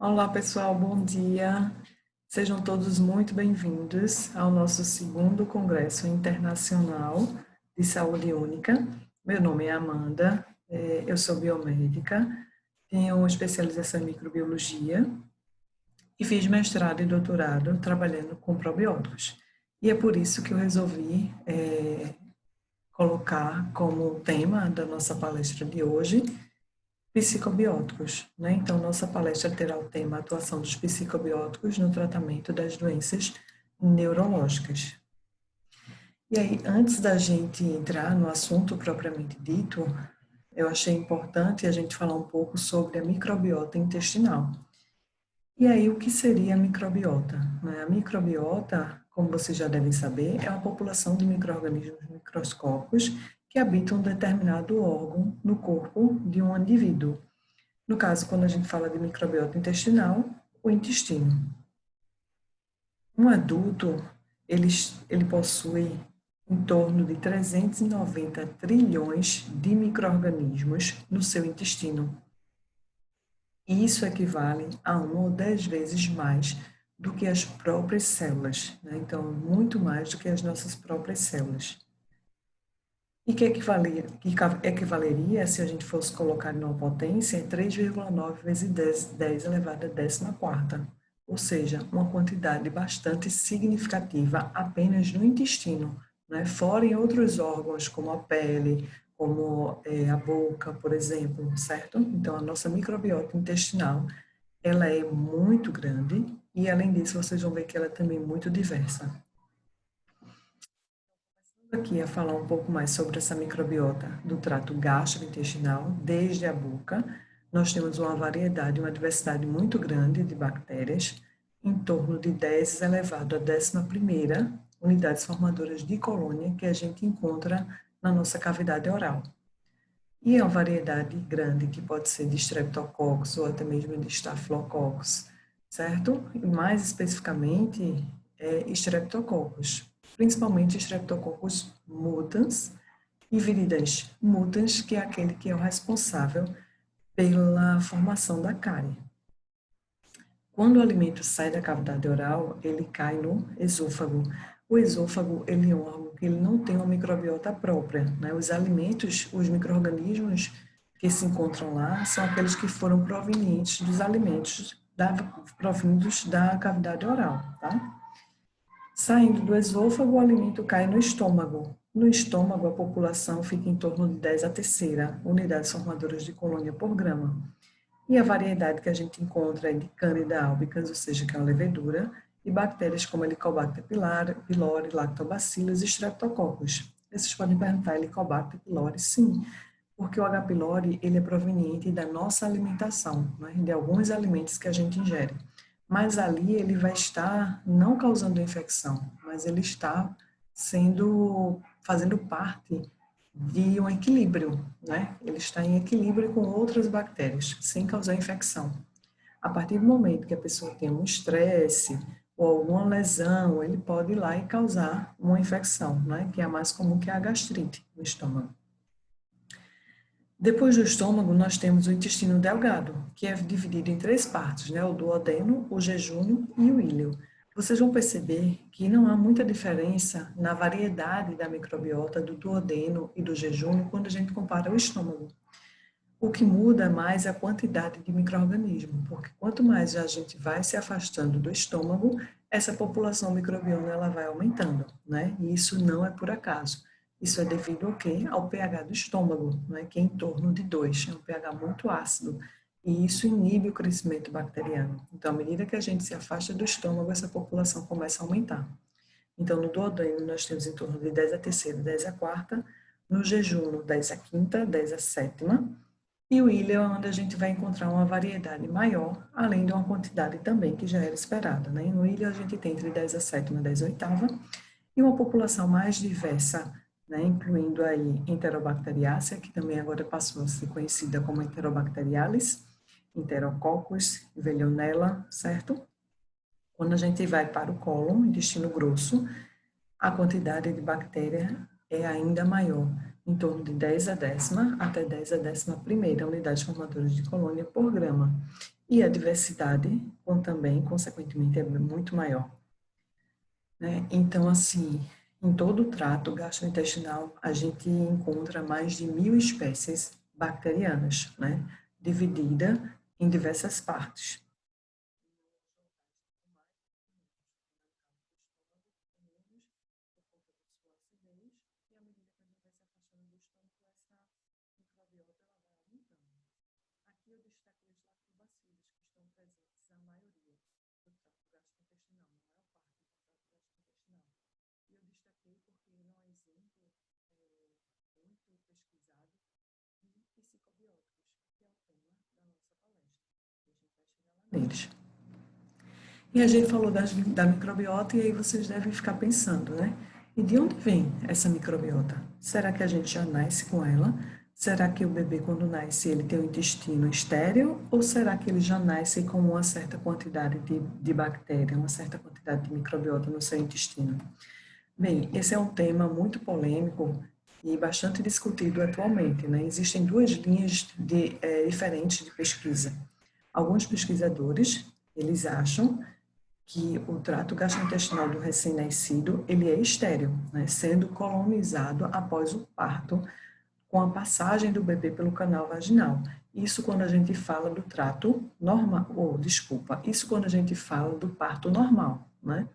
Olá, pessoal, bom dia. Sejam todos muito bem-vindos ao nosso segundo Congresso Internacional de Saúde Única. Meu nome é Amanda, eu sou biomédica, tenho especialização em microbiologia e fiz mestrado e doutorado trabalhando com probióticos. E é por isso que eu resolvi colocar como tema da nossa palestra de hoje psicobióticos, né? Então, nossa palestra terá o tema atuação dos psicobióticos no tratamento das doenças neurológicas. E aí, antes da gente entrar no assunto propriamente dito, eu achei importante a gente falar um pouco sobre a microbiota intestinal. E aí, o que seria a microbiota? A microbiota, como vocês já devem saber, é uma população de micro-organismos microscópicos que habitam um determinado órgão no corpo de um indivíduo. No caso, quando a gente fala de microbiota intestinal, o intestino. Um adulto, ele possui em torno de 390 trilhões de micro-organismos no seu intestino. E isso equivale a 1 ou 10 vezes mais do que as próprias células, né? Então, muito mais do que as nossas próprias células. E que equivaleria, se a gente fosse colocar numa potência, em 3,9 vezes 10 elevado à 14ª, ou seja, uma quantidade bastante significativa apenas no intestino, né? Fora em outros órgãos, como a pele, como a boca, por exemplo, certo? Então, a nossa microbiota intestinal, ela é muito grande e, além disso, vocês vão ver que ela é também muito diversa. Aqui a falar um pouco mais sobre essa microbiota do trato gastrointestinal, desde a boca. Nós temos uma variedade, uma diversidade muito grande de bactérias, em torno de 10 elevado à 11ª unidades formadoras de colônia que a gente encontra na nossa cavidade oral. E é uma variedade grande que pode ser de Streptococcus ou até mesmo de Staphylococcus, certo? E mais especificamente, Streptococcus, principalmente Streptococcus mutans e Viridans mutans, que é aquele que é o responsável pela formação da cárie. Quando o alimento sai da cavidade oral, ele cai no esôfago. O esôfago, ele é um órgão que ele não tem uma microbiota própria, né? Os alimentos, os micro-organismos que se encontram lá são aqueles que foram provenientes dos alimentos provindos da cavidade oral, tá? Saindo do esôfago, o alimento cai no estômago. No estômago, a população fica em torno de 10 a terceira unidades formadoras de colônia por grama. E a variedade que a gente encontra é de Candida albicans, ou seja, que é uma levedura, e bactérias como Helicobacter pylori, Lactobacillus e Streptococcus. Vocês podem perguntar, Helicobacter pylori? Sim, porque o H. pylori ele é proveniente da nossa alimentação, né, de alguns alimentos que a gente ingere. Mas ali ele vai estar não causando infecção, mas ele está fazendo parte de um equilíbrio, né? Ele está em equilíbrio com outras bactérias, sem causar infecção. A partir do momento que a pessoa tem um estresse ou alguma lesão, ele pode ir lá e causar uma infecção, né? Que é a mais comum, que é a gastrite no estômago. Depois do estômago, nós temos o intestino delgado, que é dividido em 3 partes, né? O duodeno, o jejúnio e o íleo. Vocês vão perceber que não há muita diferença na variedade da microbiota do duodeno e do jejúnio quando a gente compara o estômago. O que muda mais é a quantidade de micro-organismos, porque quanto mais a gente vai se afastando do estômago, essa população microbiana ela vai aumentando, né? E isso não é por acaso. Isso é devido ao quê? Ao pH do estômago, né? Que é em torno de 2, é um pH muito ácido. E isso inibe o crescimento bacteriano. Então, à medida que a gente se afasta do estômago, essa população começa a aumentar. Então, no duodeno, nós temos em torno de 10 a terceira, 10 a quarta. No jejum, 10 a quinta, 10 a sétima. E o íleo é onde a gente vai encontrar uma variedade maior, além de uma quantidade também que já era esperada, né? No íleo, a gente tem entre 10 a sétima, 10 a oitava. E uma população mais diversa, né, incluindo aí Enterobacteriácea, que também agora passou a ser conhecida como Enterobacterialis, Enterococcus, Veillonella, certo? Quando a gente vai para o cólon, intestino grosso, a quantidade de bactéria é ainda maior, em torno de 10 a décima até 10 a 11ª unidades formadoras de colônia por grama. e a diversidade também, consequentemente, é muito maior. Né? Então, assim, em todo o trato gastrointestinal, a gente encontra mais de 1.000 espécies bacterianas, né? Dividida em diversas partes. Aqui eu destaquei os lactobacilos, que estão presentes na maioria do trato gastrointestinal, na maior parte do trato gastrointestinal. E eu destaquei porque ele é um exemplo muito pesquisado de psicobióticos, que é o tema da nossa palestra. E a gente vai chegar lá neles. E a gente falou da microbiota e aí vocês devem ficar pensando, né? E de onde vem essa microbiota? Será que a gente já nasce com ela? Será que o bebê, quando nasce, ele tem o intestino estéril? Ou será que ele já nasce com uma certa quantidade de bactéria, uma certa quantidade de microbiota no seu intestino? Bem, esse é um tema muito polêmico e bastante discutido atualmente, né? Existem duas linhas diferentes de pesquisa. Alguns pesquisadores, eles acham que o trato gastrointestinal do recém-nascido, ele é estéril, né, sendo colonizado após o parto, com a passagem do bebê pelo canal vaginal. Isso quando a gente fala do trato normal, isso quando a gente fala do parto normal, né?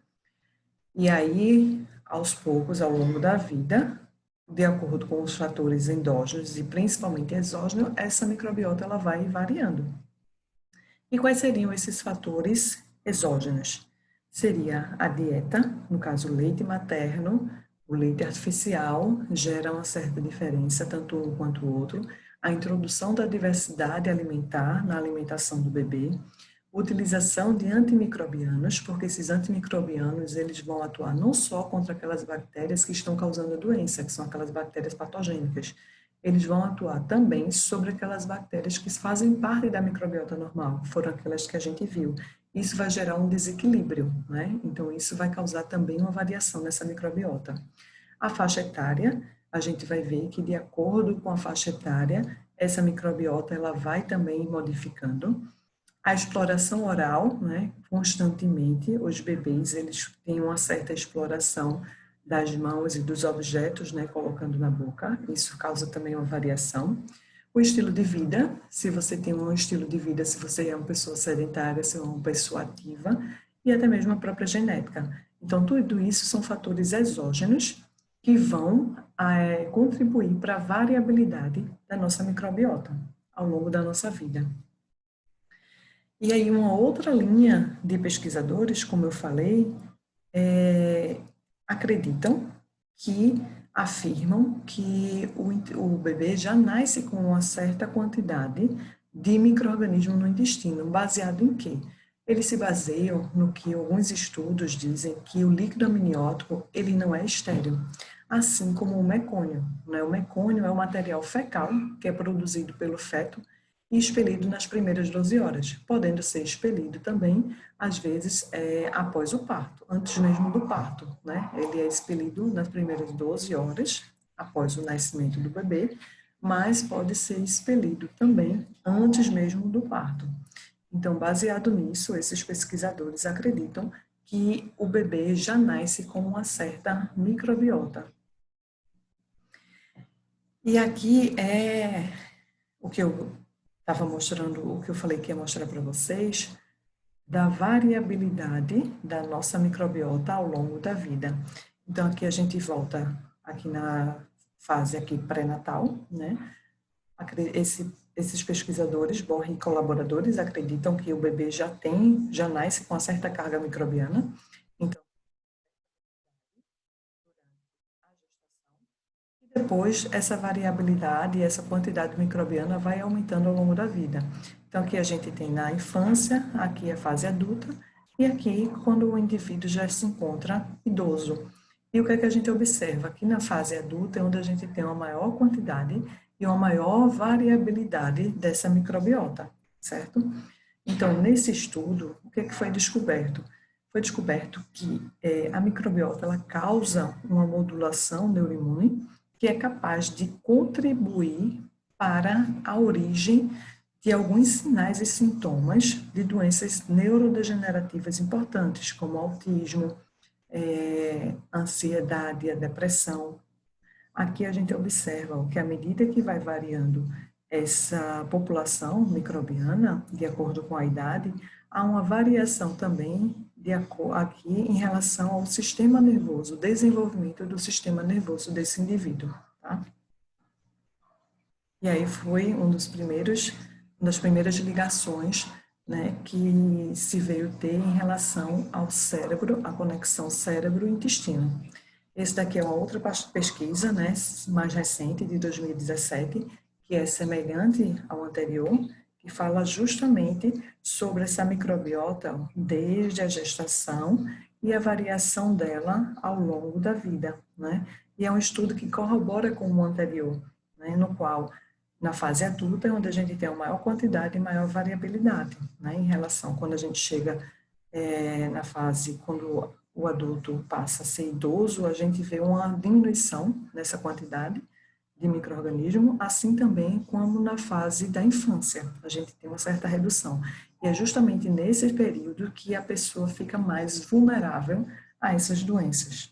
E aí, aos poucos, ao longo da vida, de acordo com os fatores endógenos e principalmente exógenos, essa microbiota ela vai variando. E quais seriam esses fatores exógenos? Seria a dieta, no caso o leite materno, o leite artificial gera uma certa diferença, tanto um quanto o outro, a introdução da diversidade alimentar na alimentação do bebê, utilização de antimicrobianos, porque esses antimicrobianos eles vão atuar não só contra aquelas bactérias que estão causando a doença, que são aquelas bactérias patogênicas, eles vão atuar também sobre aquelas bactérias que fazem parte da microbiota normal, foram aquelas que a gente viu. Isso vai gerar um desequilíbrio, né? Então, isso vai causar também uma variação nessa microbiota. A faixa etária, a gente vai ver que, de acordo com a faixa etária, essa microbiota ela vai também modificando. A exploração oral, né? Constantemente, os bebês, eles têm uma certa exploração das mãos e dos objetos, né, colocando na boca. Isso causa também uma variação. O estilo de vida, se você tem um estilo de vida, se você é uma pessoa sedentária, se é uma pessoa ativa, e até mesmo a própria genética. Então, tudo isso são fatores exógenos que vão contribuir para a variabilidade da nossa microbiota ao longo da nossa vida. E aí, uma outra linha de pesquisadores, como eu falei, acreditam que afirmam que o bebê já nasce com uma certa quantidade de micro-organismos no intestino, baseado em quê? Eles se baseiam no que alguns estudos dizem que o líquido amniótico ele não é estéril, assim como o mecônio. Né? O mecônio é o material fecal que é produzido pelo feto e expelido nas primeiras 12 horas, podendo ser expelido também, às vezes, após o parto, antes mesmo do parto, né? Ele é expelido nas primeiras 12 horas, após o nascimento do bebê, mas pode ser expelido também antes mesmo do parto. Então, baseado nisso, esses pesquisadores acreditam que o bebê já nasce com uma certa microbiota. E aqui é o que eu estava mostrando, o que eu falei que ia mostrar para vocês, da variabilidade da nossa microbiota ao longo da vida. Então, aqui a gente volta aqui na fase aqui pré-natal, né? Esses pesquisadores, Borri e colaboradores, acreditam que o bebê já nasce com uma certa carga microbiana. Então, depois, essa variabilidade e essa quantidade microbiana vai aumentando ao longo da vida. Então, aqui a gente tem na infância, aqui a fase adulta, e aqui quando o indivíduo já se encontra idoso. E o que é que a gente observa? Aqui na fase adulta é onde a gente tem uma maior quantidade e uma maior variabilidade dessa microbiota, certo? Então, nesse estudo, o que é que foi descoberto? Foi descoberto que a microbiota ela causa uma modulação neuroimune que é capaz de contribuir para a origem de alguns sinais e sintomas de doenças neurodegenerativas importantes, como autismo, ansiedade, a depressão. Aqui a gente observa que à medida que vai variando essa população microbiana, de acordo com a idade, há uma variação também aqui em relação ao sistema nervoso, o desenvolvimento do sistema nervoso desse indivíduo, tá? E aí foi uma das primeiras ligações, né, que se veio ter em relação ao cérebro, a conexão cérebro-intestino. Esse daqui é uma outra pesquisa, né, mais recente, de 2017, que é semelhante ao anterior, que fala justamente sobre essa microbiota desde a gestação e a variação dela ao longo da vida, né? E é um estudo que corrobora com o anterior, né, no qual, na fase adulta, é onde a gente tem uma maior quantidade e maior variabilidade, né, em relação quando a gente chega na fase, quando o adulto passa a ser idoso, a gente vê uma diminuição nessa quantidade de micro-organismo, assim também como na fase da infância, a gente tem uma certa redução. E é justamente nesse período que a pessoa fica mais vulnerável a essas doenças.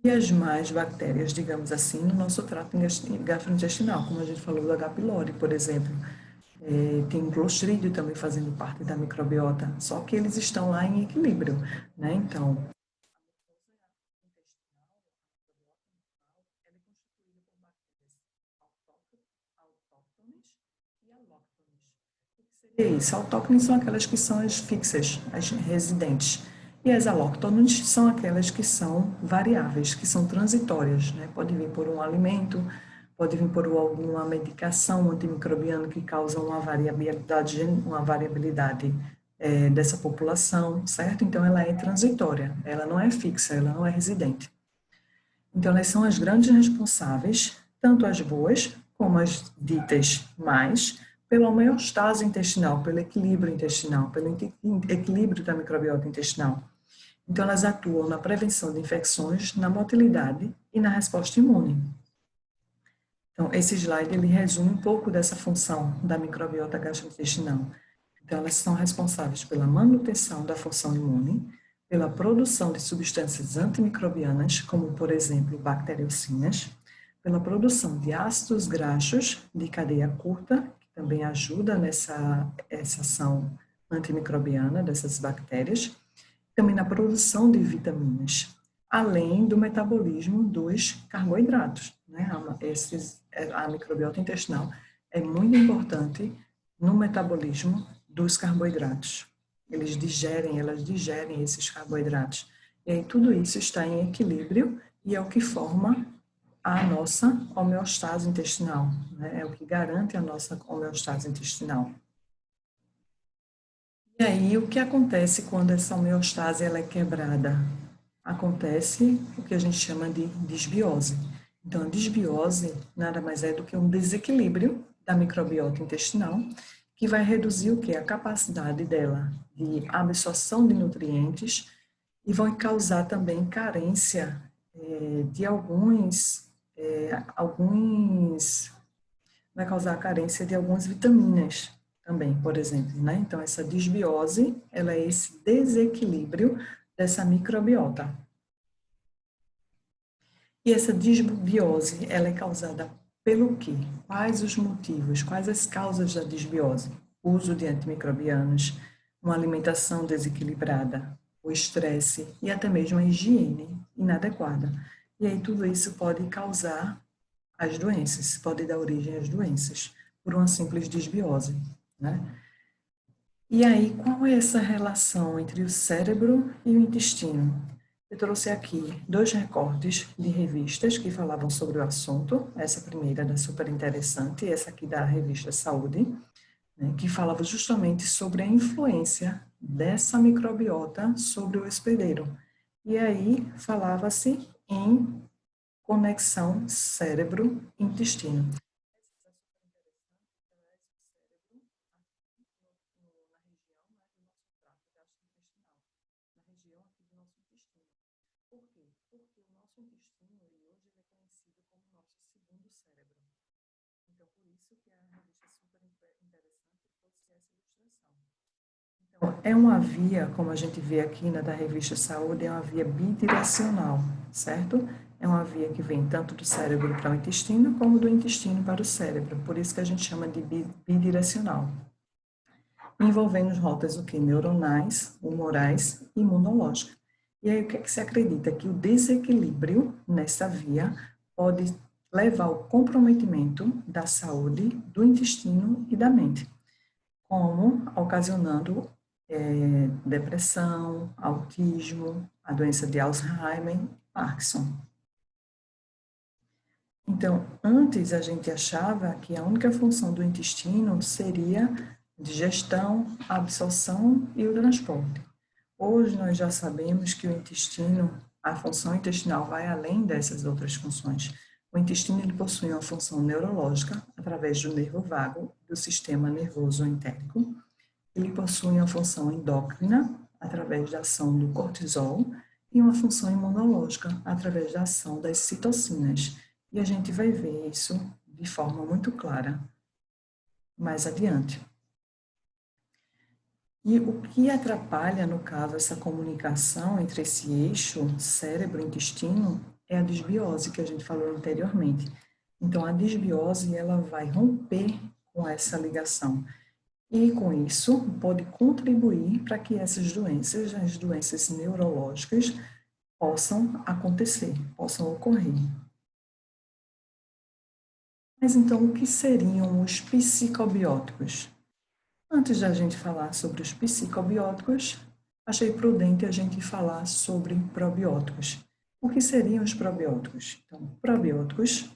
E as más bactérias, digamos assim, no nosso trato gastrointestinal, como a gente falou do H. pylori, por exemplo. Tem o Clostridio também fazendo parte da microbiota, só que eles estão lá em equilíbrio, né? Então, e alóctones. O que seria isso? Autóctones são aquelas que são as fixas, as residentes. E as alóctones são aquelas que são variáveis, que são transitórias, né? Pode vir por um alimento, pode vir por alguma medicação antimicrobiana que causa uma variabilidade dessa população, certo? Então, ela é transitória, ela não é fixa, ela não é residente. Então, elas são as grandes responsáveis, tanto as boas como as ditas más, pela homeostase intestinal, pelo equilíbrio intestinal, pelo equilíbrio da microbiota intestinal. Então, elas atuam na prevenção de infecções, na motilidade e na resposta imune. Então, esse slide ele resume um pouco dessa função da microbiota gastrointestinal. Então, elas são responsáveis pela manutenção da função imune, pela produção de substâncias antimicrobianas, como, por exemplo, bacteriocinas, pela produção de ácidos graxos de cadeia curta, que também ajuda essa ação antimicrobiana dessas bactérias, também na produção de vitaminas, além do metabolismo dos carboidratos. Né? A microbiota intestinal é muito importante no metabolismo dos carboidratos. Elas digerem esses carboidratos. E aí tudo isso está em equilíbrio e é o que forma a nossa homeostase intestinal, né? É o que garante a nossa homeostase intestinal. E aí, o que acontece quando essa homeostase ela é quebrada? Acontece o que a gente chama de disbiose. Então, a disbiose nada mais é do que um desequilíbrio da microbiota intestinal, que vai reduzir o que? A capacidade dela de absorção de nutrientes e vão causar também carência de vai causar carência de algumas vitaminas também, por exemplo, né? Então, essa disbiose, ela é esse desequilíbrio dessa microbiota. E essa disbiose, ela é causada pelo quê? Quais os motivos, quais as causas da disbiose? O uso de antimicrobianos, uma alimentação desequilibrada, o estresse e até mesmo a higiene inadequada. E aí tudo isso pode causar as doenças, pode dar origem às doenças, por uma simples disbiose, né? E aí, qual é essa relação entre o cérebro e o intestino? Eu trouxe aqui 2 recortes de revistas que falavam sobre o assunto, essa primeira da super interessante, essa aqui da revista Saúde, né, que falava justamente sobre a influência dessa microbiota sobre o hospedeiro. E aí falava-se em conexão cérebro-intestino. Então, é uma via, como a gente vê aqui na da revista Saúde, é uma via bidirecional, certo? É uma via que vem tanto do cérebro para o intestino, como do intestino para o cérebro, por isso que a gente chama de bidirecional. Envolvendo rotas o que? Neuronais, humorais e imunológicas. E aí o que é que se acredita? Que o desequilíbrio nessa via pode levar ao comprometimento da saúde, do intestino e da mente, como ocasionando depressão, autismo, a doença de Alzheimer, Parkinson. Então, antes a gente achava que a única função do intestino seria digestão, absorção e o transporte. Hoje nós já sabemos que o intestino, a função intestinal vai além dessas outras funções. O intestino ele possui uma função neurológica através do nervo vago do sistema nervoso entérico. Ele possui uma função endócrina através da ação do cortisol e uma função imunológica através da ação das citocinas. E a gente vai ver isso de forma muito clara mais adiante. E o que atrapalha, no caso, essa comunicação entre esse eixo cérebro-intestino é a disbiose que a gente falou anteriormente. Então, a disbiose, ela vai romper com essa ligação. E, com isso, pode contribuir para que essas doenças, as doenças neurológicas, possam acontecer, possam ocorrer. Mas, então, o que seriam os psicobióticos? Antes da gente falar sobre os psicobióticos, achei prudente a gente falar sobre probióticos. O que seriam os probióticos? Então, probióticos,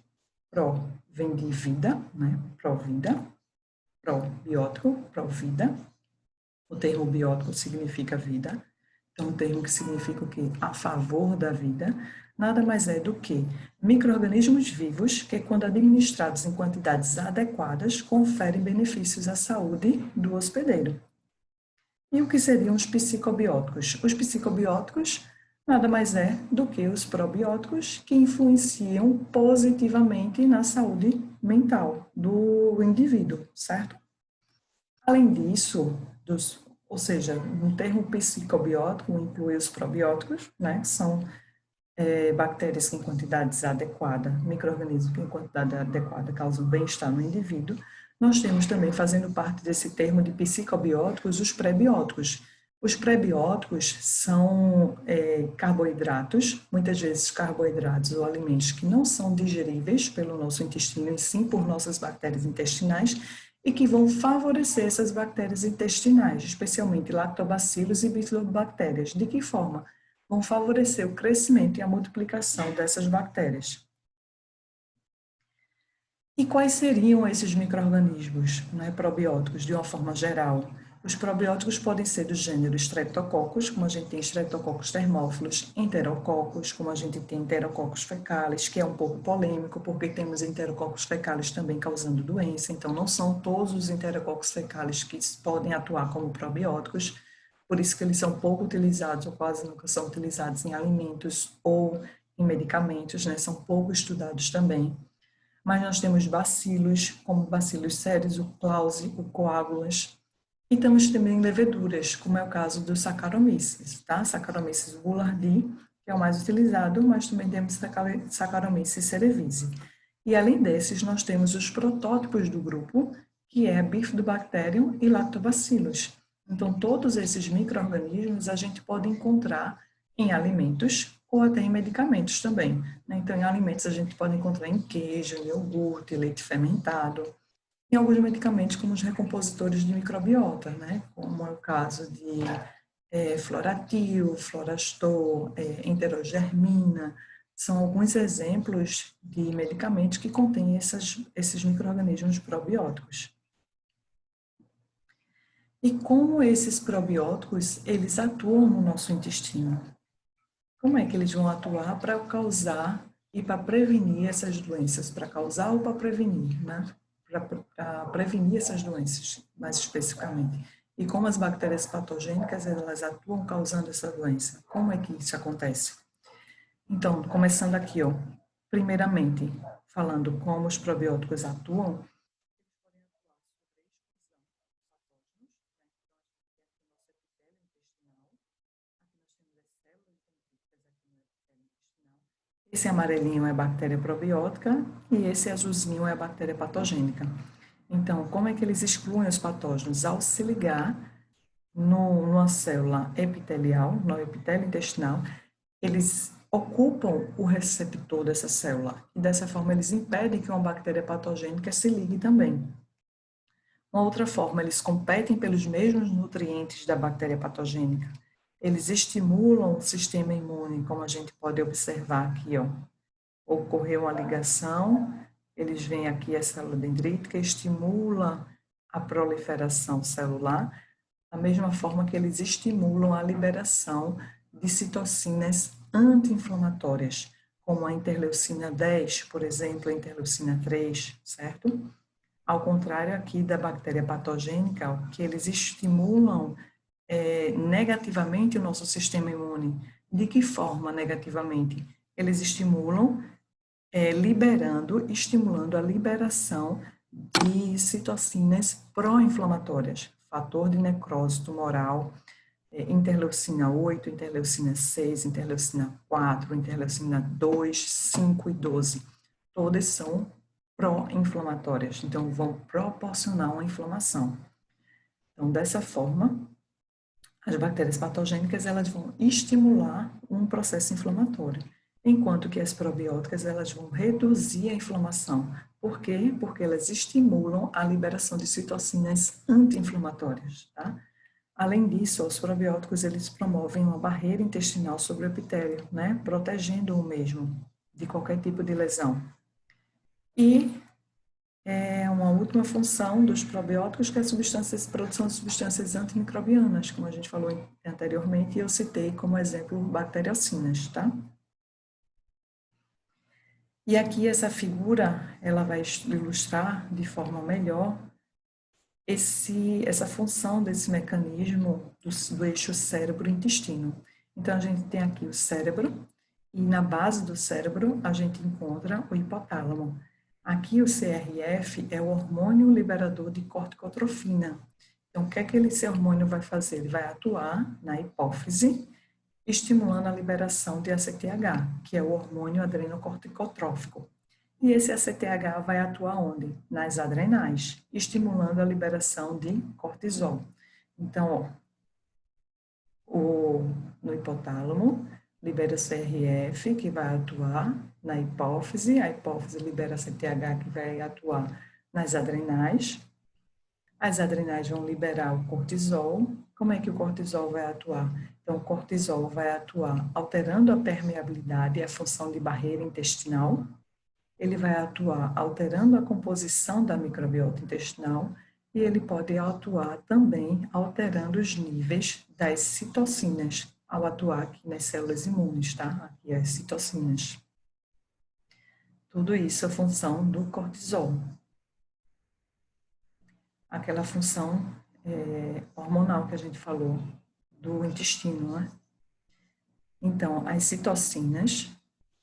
pró vem de vida, né? Pró-vida, probiótico, pró-vida. O termo biótico significa vida. Então, um termo que significa o quê? A favor da vida. Nada mais é do que micro-organismos vivos que, quando administrados em quantidades adequadas, conferem benefícios à saúde do hospedeiro. E o que seriam os psicobióticos? Os psicobióticos nada mais é do que os probióticos que influenciam positivamente na saúde mental do indivíduo, certo? Além disso, ou seja, no termo psicobiótico inclui os probióticos, né? São bactérias que em quantidades adequadas, micro-organismos que em quantidade adequada causam bem-estar no indivíduo. Nós temos também, fazendo parte desse termo de psicobióticos, os prebióticos. Os prebióticos são carboidratos, muitas vezes carboidratos ou alimentos que não são digeríveis pelo nosso intestino, e sim por nossas bactérias intestinais, e que vão favorecer essas bactérias intestinais, especialmente lactobacilos e bifidobactérias. De que forma? Vão favorecer o crescimento e a multiplicação dessas bactérias. E quais seriam esses micro-organismos, né, probióticos, de uma forma geral? Os probióticos podem ser do gênero Streptococcus, como a gente tem Streptococcus thermophilus, Enterococcus, como a gente tem Enterococcus fecalis, que é um pouco polêmico, porque temos Enterococcus fecalis também causando doença, então não são todos os Enterococcus fecalis que podem atuar como probióticos, por isso que eles são pouco utilizados, ou quase nunca são utilizados em alimentos ou em medicamentos, né? São pouco estudados também. Mas nós temos bacilos, como bacilos ceres, o clause, o coagulas, e temos também leveduras, como é o caso do Saccharomyces, tá? Saccharomyces boulardii, que é o mais utilizado, mas também temos Saccharomyces cerevisiae. E além desses, nós temos os protótipos do grupo, que é Bifidobacterium e Lactobacillus. Então, todos esses micro-organismos a gente pode encontrar em alimentos ou até em medicamentos também, né? Então, em alimentos a gente pode encontrar em queijo, em iogurte, leite fermentado, em alguns medicamentos como os recompositores de microbiota, né? Como é o caso de Floratil, Florastor, enterogermina, são alguns exemplos de medicamentos que contêm esses micro-organismos probióticos. E como esses probióticos, eles atuam no nosso intestino? Como é que eles vão atuar para causar e para prevenir essas doenças? Para causar ou para prevenir, né? Para prevenir essas doenças, mais especificamente. E como as bactérias patogênicas, elas atuam causando essa doença? Como é que isso acontece? Então, começando aqui, ó. Primeiramente, falando como os probióticos atuam, Esse amarelinho é bactéria probiótica e esse azulzinho é a bactéria patogênica. Então, como é que eles excluem os patógenos? Ao se ligar numa célula epitelial, no epitélio intestinal, eles ocupam o receptor dessa célula e dessa forma eles impedem que uma bactéria patogênica se ligue também. Uma outra forma, eles competem pelos mesmos nutrientes da bactéria patogênica. Eles estimulam o sistema imune, como a gente pode observar aqui, ó. Ocorreu uma ligação, eles vêm aqui a célula dendrítica, estimula a proliferação celular, da mesma forma que eles estimulam a liberação de citocinas anti-inflamatórias, como a interleucina 10, por exemplo, a interleucina 3, certo? Ao contrário aqui da bactéria patogênica, que eles estimulam negativamente o nosso sistema imune. De que forma negativamente? Eles estimulam estimulando a liberação de citocinas pró-inflamatórias, fator de necrose tumoral, interleucina 8, interleucina 6, interleucina 4, interleucina 2, 5 e 12. Todas são pró-inflamatórias, então vão proporcionar uma inflamação. Então, dessa forma, as bactérias patogênicas elas vão estimular um processo inflamatório, enquanto que as probióticas elas vão reduzir a inflamação. Por quê? Porque elas estimulam a liberação de citocinas anti-inflamatórias, tá? Além disso, os probióticos eles promovem uma barreira intestinal sobre o epitélio, né, protegendo o mesmo de qualquer tipo de lesão. E uma última função dos probióticos que é a produção de substâncias antimicrobianas, como a gente falou anteriormente, e eu citei como exemplo bacteriocinas, tá? E aqui essa figura, ela vai ilustrar de forma melhor essa função desse mecanismo do eixo cérebro-intestino. Então, a gente tem aqui o cérebro, e na base do cérebro a gente encontra o hipotálamo. Aqui o CRF é o hormônio liberador de corticotrofina. Então, o que é que esse hormônio vai fazer? Ele vai atuar na hipófise, estimulando a liberação de ACTH, que é o hormônio adrenocorticotrófico. E esse ACTH vai atuar onde? Nas adrenais, estimulando a liberação de cortisol. Então, no hipotálamo, libera o CRF, que vai atuar na hipófise, a hipófise libera ACTH, que vai atuar nas adrenais. As adrenais vão liberar o cortisol. Como é que o cortisol vai atuar? Então, o cortisol vai atuar alterando a permeabilidade e a função de barreira intestinal. Ele vai atuar alterando a composição da microbiota intestinal e ele pode atuar também alterando os níveis das citocinas, ao atuar aqui nas células imunes, tá? Aqui as citocinas. Tudo isso é função do cortisol. Aquela função hormonal que a gente falou do intestino, né? Então, as citocinas,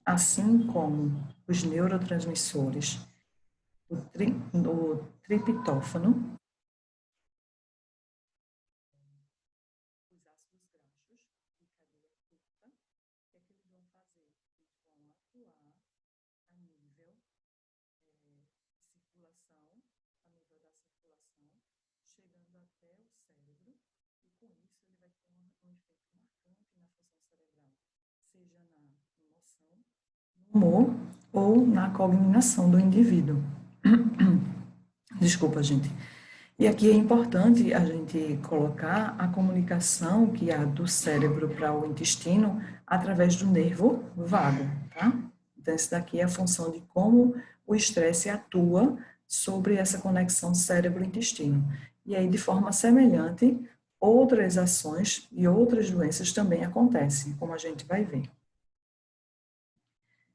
assim como os neurotransmissores, o triptófano, os ácidos graxos de cadeia curta, o que é que eles vão fazer? Eles vão atuar a nível circulação, a nível da circulação, chegando até o cérebro, e com isso ele vai ter um efeito marcante na função cerebral, seja na emoção, no humor ou na cognição do indivíduo. Desculpa, gente. E aqui é importante a gente colocar a comunicação que há do cérebro para o intestino através do nervo vago, tá? Então, essa daqui é a função de como o estresse atua sobre essa conexão cérebro-intestino. E aí, de forma semelhante, outras ações e outras doenças também acontecem, como a gente vai ver.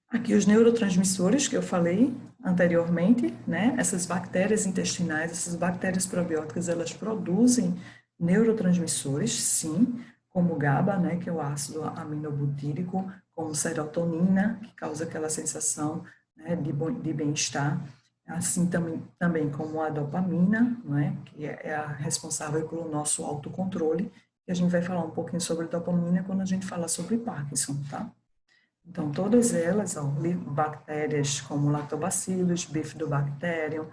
Aqui os neurotransmissores que eu falei anteriormente, né? Essas bactérias intestinais, essas bactérias probióticas, elas produzem neurotransmissores, sim, como GABA, né? Que é o ácido aminobutírico, como serotonina, que causa aquela sensação, né, de bem-estar, assim também como a dopamina, né? Que é a responsável pelo nosso autocontrole, e a gente vai falar um pouquinho sobre dopamina quando a gente falar sobre Parkinson, tá? Então, todas elas, ó, bactérias como lactobacillus, bifidobacterium,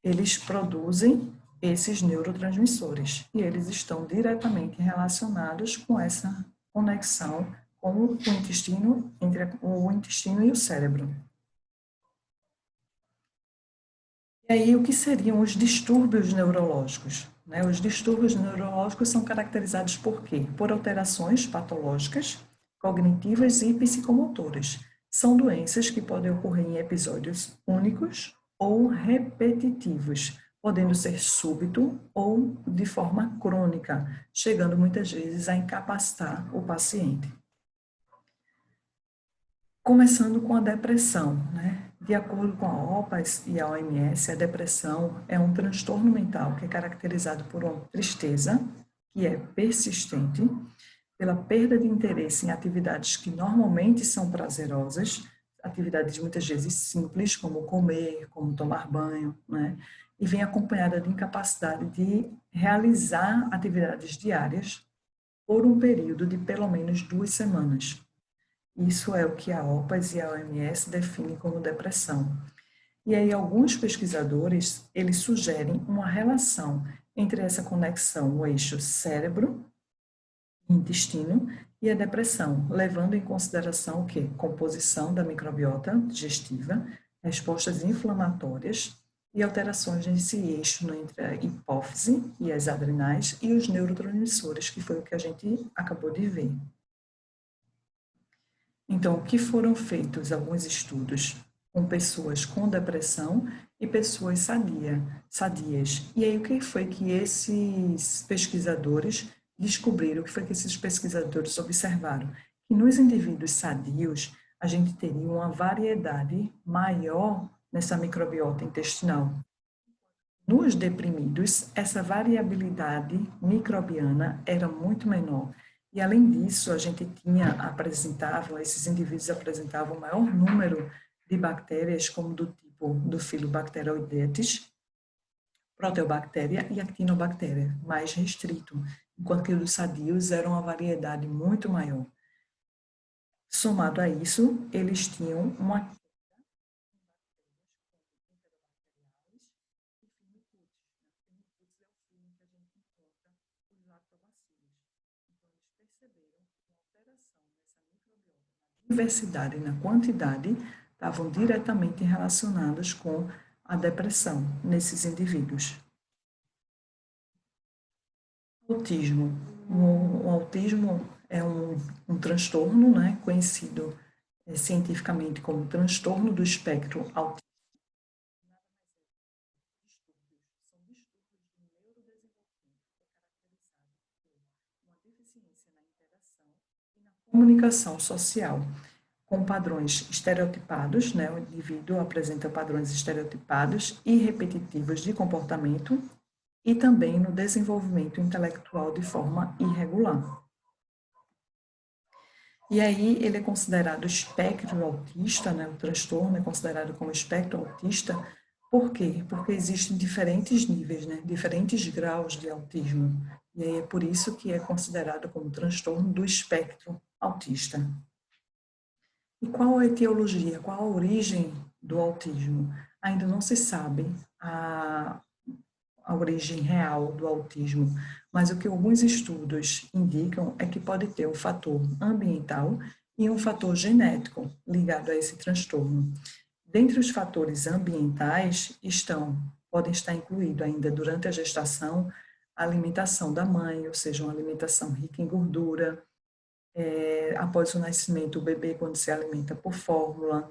eles produzem esses neurotransmissores e eles estão diretamente relacionados com essa conexão com o intestino, entre o intestino e o cérebro. E aí, o que seriam os distúrbios neurológicos? Os distúrbios neurológicos são caracterizados por quê? Por alterações patológicas, cognitivas e psicomotoras. São doenças que podem ocorrer em episódios únicos ou repetitivos, podendo ser súbito ou de forma crônica, chegando muitas vezes a incapacitar o paciente. Começando com a depressão, De acordo com a OPAS e a OMS, a depressão é um transtorno mental que é caracterizado por uma tristeza, que é persistente, pela perda de interesse em atividades que normalmente são prazerosas, atividades muitas vezes simples, como comer, como tomar banho, E vem acompanhada de incapacidade de realizar atividades diárias por um período de pelo menos 2 semanas. Isso é o que a OPAS e a OMS definem como depressão. E aí alguns pesquisadores, eles sugerem uma relação entre essa conexão, o eixo cérebro, intestino e a depressão, levando em consideração o quê? Composição da microbiota digestiva, respostas inflamatórias e alterações nesse eixo entre a hipófise e as adrenais e os neurotransmissores, que foi o que a gente acabou de ver. Então, o que foram feitos alguns estudos com pessoas com depressão e pessoas sadias. E aí, o que foi que esses pesquisadores descobriram, o que foi que esses pesquisadores observaram? Que nos indivíduos sadios, a gente teria uma variedade maior nessa microbiota intestinal. Nos deprimidos, essa variabilidade microbiana era muito menor. E, além disso, a gente esses indivíduos apresentavam maior número de bactérias, como do tipo do filo Bacteroidetes, Proteobactéria e Actinobactéria, mais restrito, enquanto que os dos sadios eram uma variedade muito maior. Somado a isso, eles tinham uma diversidade e na quantidade estavam diretamente relacionados com a depressão nesses indivíduos. Autismo. O autismo é um transtorno, conhecido cientificamente como transtorno do espectro autista. São distúrbios do neurodesenvolvimento caracterizados por uma deficiência na interação e na comunicação social, com padrões estereotipados, o indivíduo apresenta padrões estereotipados e repetitivos de comportamento e também no desenvolvimento intelectual de forma irregular. E aí ele é considerado espectro autista, o transtorno é considerado como espectro autista, por quê? Porque existem diferentes níveis, diferentes graus de autismo, e aí é por isso que é considerado como transtorno do espectro autista. E qual a etiologia, qual a origem do autismo? Ainda não se sabe a origem real do autismo, mas o que alguns estudos indicam é que pode ter um fator ambiental e um fator genético ligado a esse transtorno. Dentre os fatores ambientais podem estar incluídos ainda durante a gestação a alimentação da mãe, ou seja, uma alimentação rica em gordura, após o nascimento, o bebê, quando se alimenta por fórmula,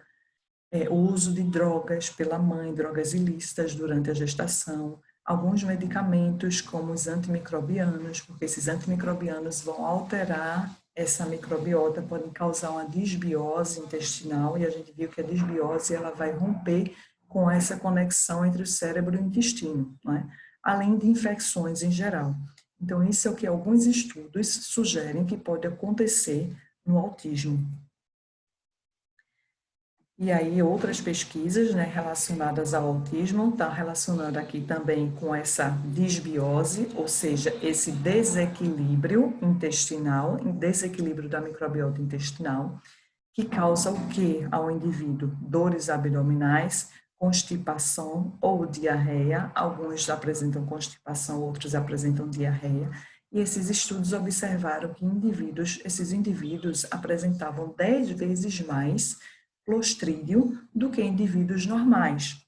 o uso de drogas pela mãe, drogas ilícitas durante a gestação, alguns medicamentos como os antimicrobianos, porque esses antimicrobianos vão alterar essa microbiota, podem causar uma disbiose intestinal, e a gente viu que a disbiose ela vai romper com essa conexão entre o cérebro e o intestino, além de infecções em geral. Então, isso é o que alguns estudos sugerem que pode acontecer no autismo. E aí, outras pesquisas relacionadas ao autismo estão relacionando aqui também com essa disbiose, ou seja, esse desequilíbrio intestinal, desequilíbrio da microbiota intestinal, que causa o que ao indivíduo? Dores abdominais, constipação ou diarreia. Alguns apresentam constipação, outros apresentam diarreia. E esses estudos observaram que esses indivíduos apresentavam 10 vezes mais clostrídio do que indivíduos normais.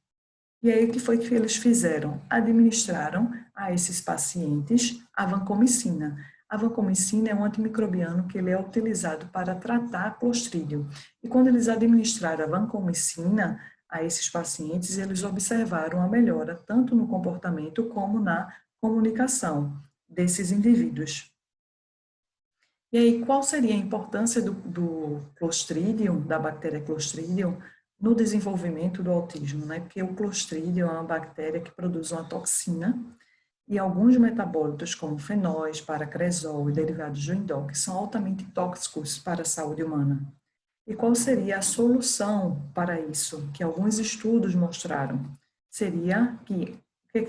E aí, o que foi que eles fizeram? Administraram a esses pacientes a vancomicina. A vancomicina é um antimicrobiano que ele é utilizado para tratar clostrídio. E quando eles administraram a vancomicina a esses pacientes, eles observaram a melhora tanto no comportamento como na comunicação desses indivíduos. E aí, qual seria a importância do Clostridium, da bactéria Clostridium, no desenvolvimento do autismo, né? Porque o Clostridium é uma bactéria que produz uma toxina e alguns metabólitos, como fenóis, paracresol e derivados do indol, que são altamente tóxicos para a saúde humana. E qual seria a solução para isso? Que alguns estudos mostraram. Seria que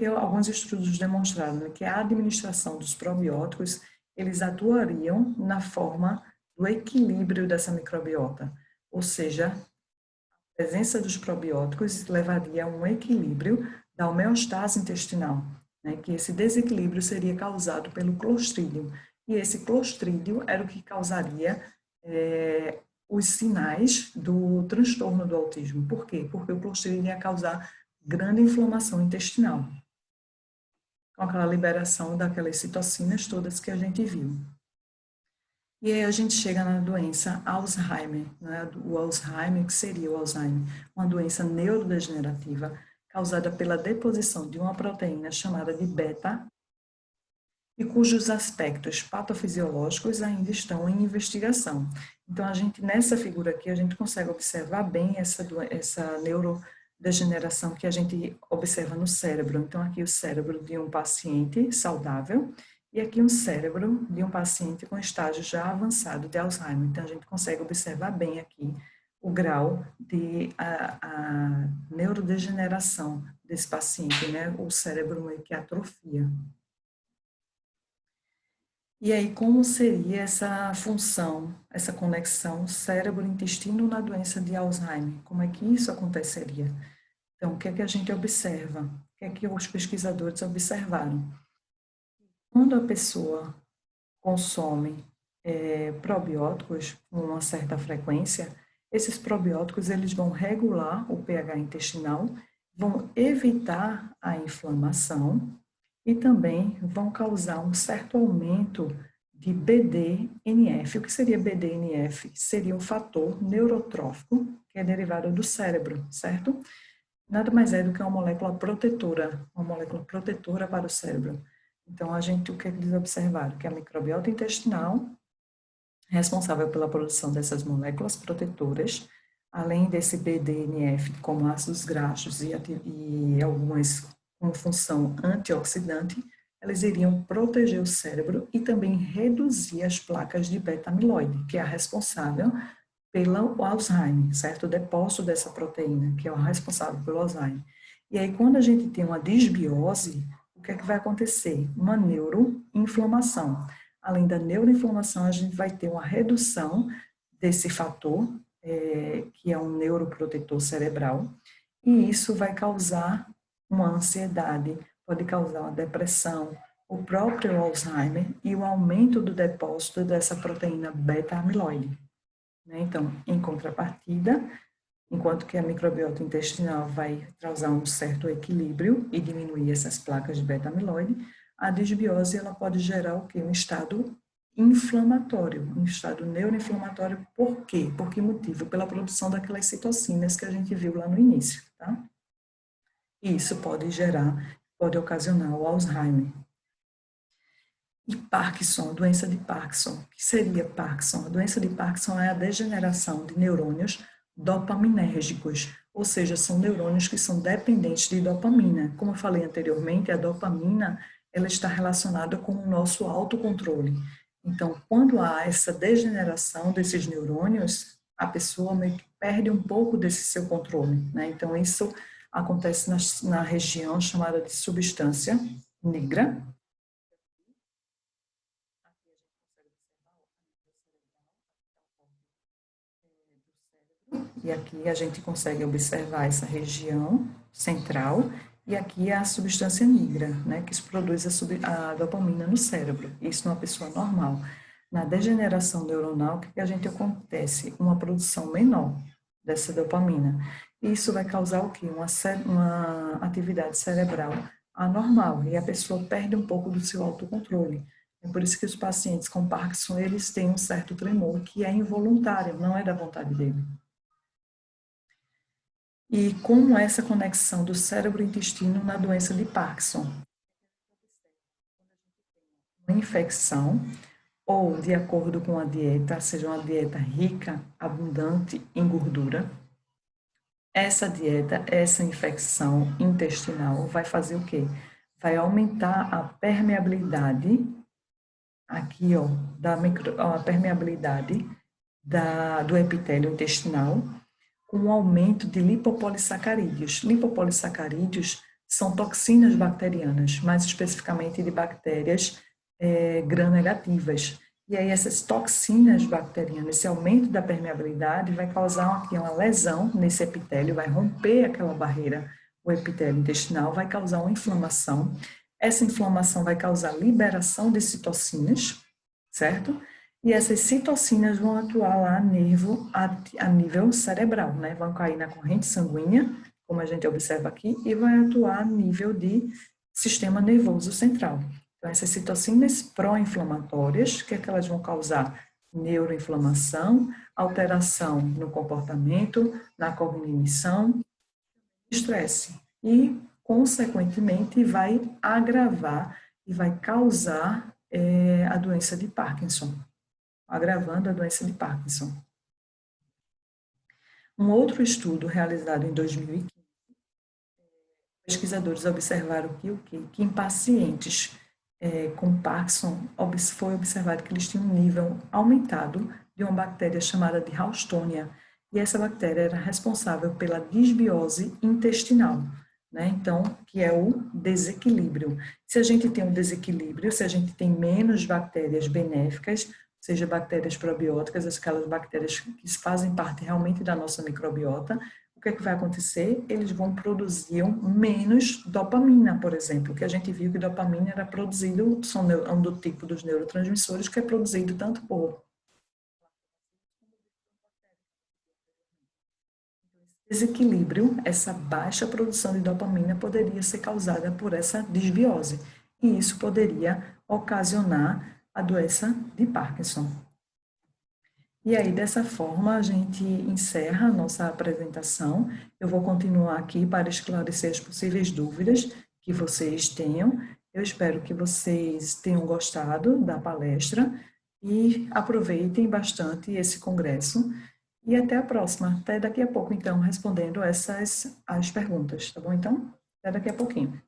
alguns estudos demonstraram, né? Que a administração dos probióticos, eles atuariam na forma do equilíbrio dessa microbiota, ou seja, a presença dos probióticos levaria a um equilíbrio da homeostase intestinal, né, que esse desequilíbrio seria causado pelo clostridium. E esse clostridium era o que causaria os sinais do transtorno do autismo. Por quê? Porque o clostridium ia causar grande inflamação intestinal, com aquela liberação daquelas citocinas todas que a gente viu. E aí a gente chega na doença Alzheimer, né? O Alzheimer, que seria o Alzheimer, uma doença neurodegenerativa causada pela deposição de uma proteína chamada de beta e cujos aspectos patofisiológicos ainda estão em investigação. Então, nessa figura aqui, a gente consegue observar bem essa neurodegeneração que a gente observa no cérebro. Então, aqui o cérebro de um paciente saudável e aqui um cérebro de um paciente com estágio já avançado de Alzheimer. Então, a gente consegue observar bem aqui o grau de a neurodegeneração desse paciente, né? O cérebro meio que atrofia. E aí, como seria essa função, essa conexão cérebro-intestino na doença de Alzheimer? Como é que isso aconteceria? Então, o que é que a gente observa? O que é que os pesquisadores observaram? Quando a pessoa consome probióticos com uma certa frequência, esses probióticos eles vão regular o pH intestinal, vão evitar a inflamação e também vão causar um certo aumento de BDNF. O que seria BDNF? Seria um fator neurotrófico que é derivado do cérebro, certo? Nada mais é do que uma molécula protetora para o cérebro. Então, o que eles observaram? Que a microbiota intestinal é responsável pela produção dessas moléculas protetoras, além desse BDNF, como ácidos graxos e algumas com função antioxidante, elas iriam proteger o cérebro e também reduzir as placas de beta-amiloide, que é a responsável pelo Alzheimer, certo? O depósito dessa proteína, que é o responsável pelo Alzheimer. E aí, quando a gente tem uma disbiose, o que é que vai acontecer? Uma neuroinflamação. Além da neuroinflamação, a gente vai ter uma redução desse fator, que é um neuroprotetor cerebral, e isso vai causar uma ansiedade, pode causar uma depressão, o próprio Alzheimer e o aumento do depósito dessa proteína beta-amiloide. Então, em contrapartida, enquanto que a microbiota intestinal vai causar um certo equilíbrio e diminuir essas placas de beta-amiloide, a disbiose ela pode gerar o quê? Um estado inflamatório, um estado neuroinflamatório. Por quê? Por que motivo? Pela produção daquelas citocinas que a gente viu lá no início, tá? E isso pode ocasionar o Alzheimer. E Parkinson, doença de Parkinson. O que seria Parkinson? A doença de Parkinson é a degeneração de neurônios dopaminérgicos, ou seja, são neurônios que são dependentes de dopamina. Como eu falei anteriormente, a dopamina ela está relacionada com o nosso autocontrole. Então, quando há essa degeneração desses neurônios, a pessoa meio que perde um pouco desse seu controle, né? Então, isso acontece na região chamada de substância negra. E aqui a gente consegue observar essa região central, e aqui é a substância nigra, né, que produz a dopamina no cérebro, isso numa pessoa normal. Na degeneração neuronal, o que a gente acontece? Uma produção menor dessa dopamina. Isso vai causar o quê? Uma atividade cerebral anormal, e a pessoa perde um pouco do seu autocontrole. É por isso que os pacientes com Parkinson, eles têm um certo tremor que é involuntário, não é da vontade dele. E como é essa conexão do cérebro e intestino na doença de Parkinson? Uma infecção, ou de acordo com a dieta, seja uma dieta rica, abundante em gordura, essa dieta, essa infecção intestinal vai fazer o quê? Vai aumentar a permeabilidade, aqui ó, a permeabilidade do epitélio intestinal, com o aumento de lipopolissacarídeos. Lipopolissacarídeos são toxinas bacterianas, mais especificamente de bactérias gram-negativas. E aí essas toxinas bacterianas, esse aumento da permeabilidade vai causar aqui uma lesão nesse epitélio, vai romper aquela barreira, o epitélio intestinal, vai causar uma inflamação. Essa inflamação vai causar liberação de citocinas, certo? E essas citocinas vão atuar lá a nível cerebral, né? Vão cair na corrente sanguínea, como a gente observa aqui, e vai atuar a nível de sistema nervoso central. Então, essas citocinas pró-inflamatórias, que é que elas vão causar? Neuroinflamação, alteração no comportamento, na cognição, estresse. E, consequentemente, vai agravar e vai causar a doença de Parkinson, agravando a doença de Parkinson. Um outro estudo realizado em 2015, pesquisadores observaram que em pacientes com Parkinson foi observado que eles tinham um nível aumentado de uma bactéria chamada de Ralstonia, e essa bactéria era responsável pela disbiose intestinal, né? Então, que é o desequilíbrio. Se a gente tem um desequilíbrio, se a gente tem menos bactérias benéficas, seja bactérias probióticas, aquelas bactérias que fazem parte realmente da nossa microbiota, o que é que vai acontecer? Eles vão produzir menos dopamina, por exemplo, que a gente viu que dopamina era produzido, é um do tipo dos neurotransmissores que é produzido tanto por desequilíbrio, essa baixa produção de dopamina poderia ser causada por essa disbiose, e isso poderia ocasionar a doença de Parkinson. E aí, dessa forma, a gente encerra a nossa apresentação. Eu vou continuar aqui para esclarecer as possíveis dúvidas que vocês tenham. Eu espero que vocês tenham gostado da palestra e aproveitem bastante esse congresso. E até a próxima. Até daqui a pouco, então, respondendo as perguntas, tá bom? Então, até daqui a pouquinho.